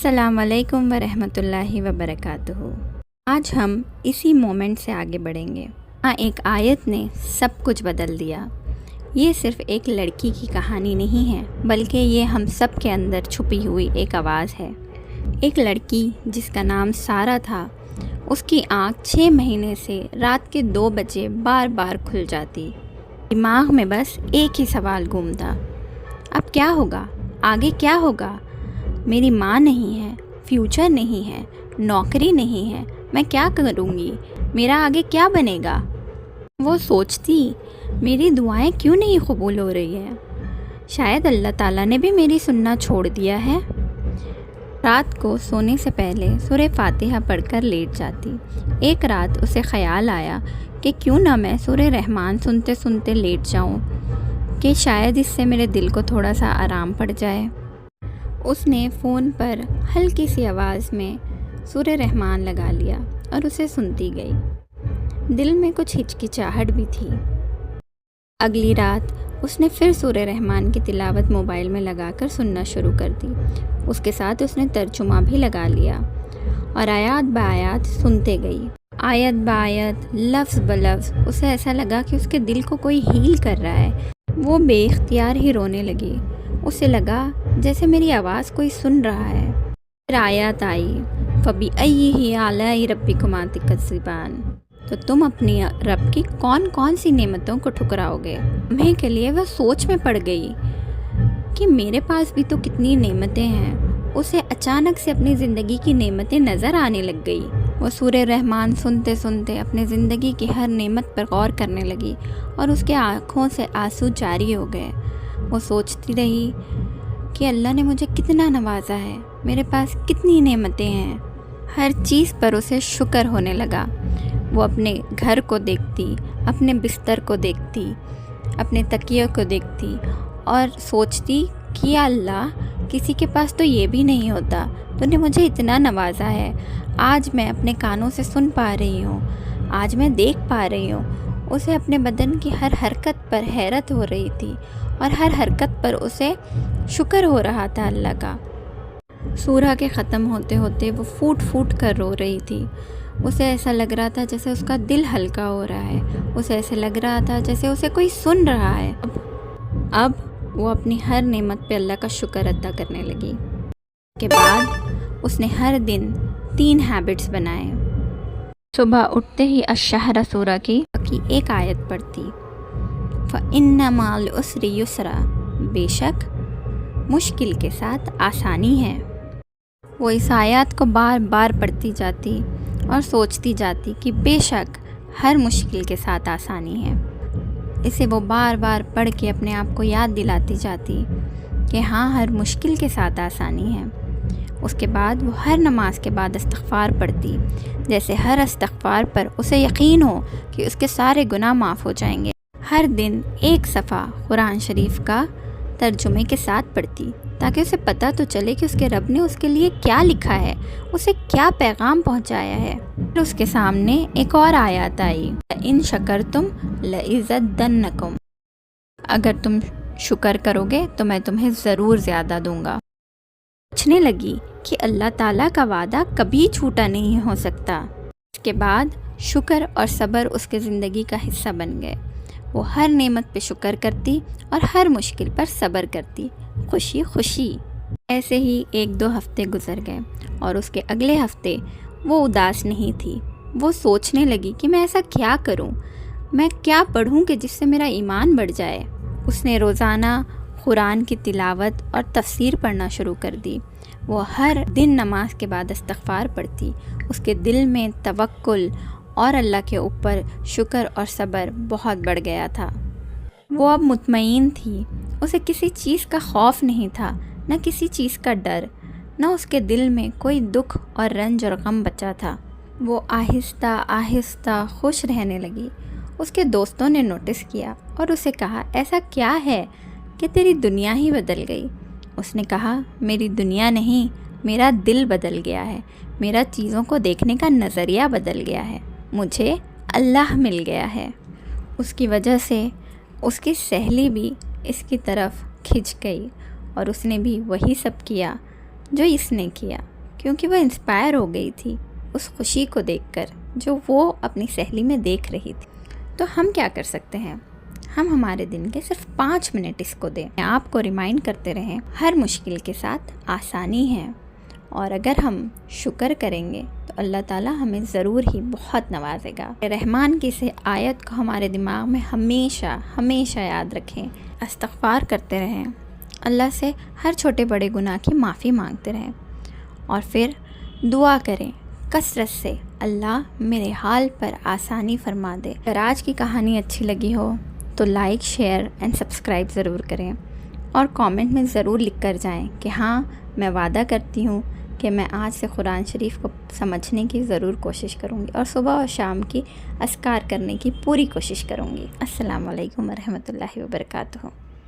السلام علیکم ورحمۃ اللہ وبرکاتہ۔ آج ہم اسی مومنٹ سے آگے بڑھیں گے۔ ایک آیت نے سب کچھ بدل دیا۔ یہ صرف ایک لڑکی کی کہانی نہیں ہے، بلکہ یہ ہم سب کے اندر چھپی ہوئی ایک آواز ہے۔ ایک لڑکی جس کا نام سارہ تھا، اس کی آنکھ 6 مہینے سے رات کے 2 بجے بار بار کھل جاتی۔ دماغ میں بس ایک ہی سوال گھومتا، اب کیا ہوگا؟ آگے کیا ہوگا؟ میری ماں نہیں ہے، فیوچر نہیں ہے، نوکری نہیں ہے، میں کیا کروں گی؟ میرا آگے کیا بنے گا؟ وہ سوچتی، میری دعائیں کیوں نہیں قبول ہو رہی ہیں؟ شاید اللہ تعالیٰ نے بھی میری سننا چھوڑ دیا ہے۔ رات کو سونے سے پہلے سورہ فاتحہ پڑھ کر لیٹ جاتی۔ ایک رات اسے خیال آیا کہ کیوں نہ میں سورہ رحمان سنتے سنتے لیٹ جاؤں، کہ شاید اس سے میرے دل کو تھوڑا سا آرام پڑ جائے۔ اس نے فون پر ہلکی سی آواز میں سورہ رحمان لگا لیا اور اسے سنتی گئی۔ دل میں کچھ ہچکچاہٹ بھی تھی۔ اگلی رات اس نے پھر سورہ رحمان کی تلاوت موبائل میں لگا کر سننا شروع کر دی۔ اس کے ساتھ اس نے ترجمہ بھی لگا لیا اور آیات بآیات سنتے گئی۔ آیت بآیت، لفظ بلفظ اسے ایسا لگا کہ اس کے دل کو کوئی ہیل کر رہا ہے۔ وہ بے اختیار ہی رونے لگی۔ اسے لگا جیسے میری آواز کوئی سن رہا ہے۔ پھر آیات آئی، فَبِأَيِّهِ آلَاءِ رَبِّكُمَا تُكَذِّبَانِ، تو تم اپنی رب کی کون کون سی نعمتوں کو ٹھکراؤ گے؟ لمحے کے لیے وہ سوچ میں پڑ گئی کہ میرے پاس بھی تو کتنی نعمتیں ہیں۔ اسے اچانک سے اپنی زندگی کی نعمتیں نظر آنے لگ گئی۔ وہ سورہ رحمان سنتے سنتے اپنے زندگی کی ہر نعمت پر غور کرنے لگی اور اس کے آنکھوں سے آنسو جاری ہو گئے۔ وہ سوچتی رہی کہ اللہ نے مجھے کتنا نوازا ہے، میرے پاس کتنی نعمتیں ہیں۔ ہر چیز پر اسے شکر ہونے لگا۔ وہ اپنے گھر کو دیکھتی، اپنے بستر کو دیکھتی، اپنے تکیے کو دیکھتی اور سوچتی کہ یا اللہ، کسی کے پاس تو یہ بھی نہیں ہوتا، تو نے مجھے اتنا نوازا ہے۔ آج میں اپنے کانوں سے سن پا رہی ہوں، آج میں دیکھ پا رہی ہوں۔ اسے اپنے بدن کی ہر حرکت پر حیرت ہو رہی تھی اور ہر حرکت پر اسے شکر ہو رہا تھا اللہ کا۔ سورہ کے ختم ہوتے ہوتے وہ پھوٹ پھوٹ کر رو رہی تھی۔ اسے ایسا لگ رہا تھا جیسے اس کا دل ہلکا ہو رہا ہے۔ اسے ایسے لگ رہا تھا جیسے اسے کوئی سن رہا ہے۔ اب وہ اپنی ہر نعمت پہ اللہ کا شکر ادا کرنے لگی۔ اس کے بعد اس نے ہر دن 3 ہیبٹس بنائے۔ صبح اٹھتے ہی الشہر سورہ کی ایک آیت پڑھتی، فَإِنَّ مَعَ الْعُسْرِ يُسْرًا، بے شک مشکل کے ساتھ آسانی ہے۔ وہ اس آیات کو بار بار پڑھتی جاتی اور سوچتی جاتی کہ بے شک ہر مشکل کے ساتھ آسانی ہے۔ اسے وہ بار بار پڑھ کے اپنے آپ کو یاد دلاتی جاتی کہ ہاں، ہر مشکل کے ساتھ آسانی ہے۔ اس کے بعد وہ ہر نماز کے بعد استغفار پڑھتی، جیسے ہر استغفار پر اسے یقین ہو کہ اس کے سارے گناہ معاف ہو جائیں گے۔ ہر دن 1 صفحہ قرآن شریف کا ترجمے کے ساتھ پڑھتی، تاکہ اسے پتہ تو چلے کہ اس کے رب نے اس کے لیے کیا لکھا ہے، اسے کیا پیغام پہنچایا ہے۔ پھر اس کے سامنے ایک اور آیات آئی، ان شکرتم لازیدنکم، اگر تم شکر کرو گے تو میں تمہیں ضرور زیادہ دوں گا۔ سوچنے لگی کہ اللہ تعالیٰ کا وعدہ کبھی جھوٹا نہیں ہو سکتا۔ اس کے بعد شکر اور صبر اس کے زندگی کا حصہ بن گئے۔ وہ ہر نعمت پہ شکر کرتی اور ہر مشکل پر صبر کرتی، خوشی خوشی۔ ایسے ہی 1-2 ہفتے گزر گئے اور اس کے اگلے ہفتے وہ اداس نہیں تھی۔ وہ سوچنے لگی کہ میں ایسا کیا کروں، میں کیا پڑھوں کہ جس سے میرا ایمان بڑھ جائے۔ اس نے روزانہ قرآن کی تلاوت اور تفسیر پڑھنا شروع کر دی۔ وہ ہر دن نماز کے بعد استغفار پڑھتی۔ اس کے دل میں توکل اور اللہ کے اوپر شکر اور صبر بہت بڑھ گیا تھا۔ وہ اب مطمئن تھی۔ اسے کسی چیز کا خوف نہیں تھا، نہ کسی چیز کا ڈر، نہ اس کے دل میں کوئی دکھ اور رنج اور غم بچا تھا۔ وہ آہستہ آہستہ خوش رہنے لگی۔ اس کے دوستوں نے نوٹس کیا اور اسے کہا، ایسا کیا ہے کہ تیری دنیا ہی بدل گئی؟ اس نے کہا، میری دنیا نہیں، میرا دل بدل گیا ہے، میرا چیزوں کو دیکھنے کا نظریہ بدل گیا ہے، مجھے اللہ مل گیا ہے۔ اس کی وجہ سے اس کی سہیلی بھی اس کی طرف کھنچ گئی اور اس نے بھی وہی سب کیا جو اس نے کیا۔ کیونکہ وہ انسپائر ہو گئی تھی اس خوشی کو دیکھ کر جو وہ اپنی سہیلی میں دیکھ رہی تھی۔ تو ہم کیا کر سکتے ہیں؟ ہم ہمارے دن کے صرف 5 منٹ اس کو دیں، آپ کو ریمائنڈ کرتے رہیں ہر مشکل کے ساتھ آسانی ہے، اور اگر ہم شکر کریں گے تو اللہ تعالیٰ ہمیں ضرور ہی بہت نوازے گا۔ رحمان کی اس آیت کو ہمارے دماغ میں ہمیشہ ہمیشہ یاد رکھیں، استغفار کرتے رہیں، اللہ سے ہر چھوٹے بڑے گناہ کی معافی مانگتے رہیں، اور پھر دعا کریں کثرت سے، اللہ میرے حال پر آسانی فرما دے۔ اگر آج کی کہانی اچھی لگی ہو تو لائک، شیئر اینڈ سبسکرائب ضرور کریں، اور کامنٹ میں ضرور لکھ کر جائیں کہ ہاں، میں وعدہ کرتی ہوں کہ میں آج سے قرآن شریف کو سمجھنے کی ضرور کوشش کروں گی، اور صبح اور شام کی اذکار کرنے کی پوری کوشش کروں گی۔ السلام علیکم ورحمۃ اللہ وبرکاتہ۔